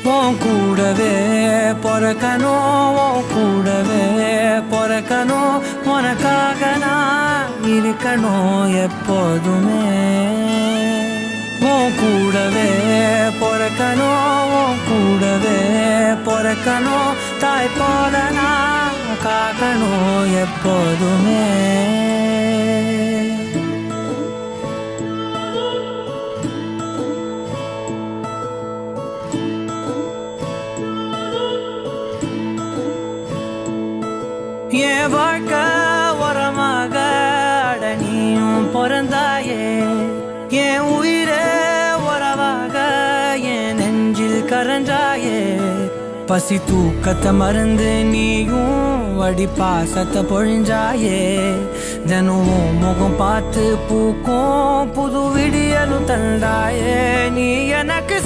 உன் கூடவே பொறக்கணும், உன் கூடவே பொறக்கணும், உனக்காக நான் இருக்கணும் எப்போதுமே. உன் கூடவே பொறக்கணும், உன் கூடவே பொறக்கணும், தாய் போல நான் காக்கணும் எப்போதுமே. என் வாழ்க்கை உரமாக அடனியும் பிறந்தாயே, என் உயிரே உறவாக என் நெஞ்சில் கரஞ்சாயே. பசி தூக்கத்தை மறந்து நீயும் அடி பாசத்தை பொழிஞ்சாயே. தினம் முகம் பார்த்து பூக்கும் புது விடியலும் தந்தாயே. நீ எனக்கு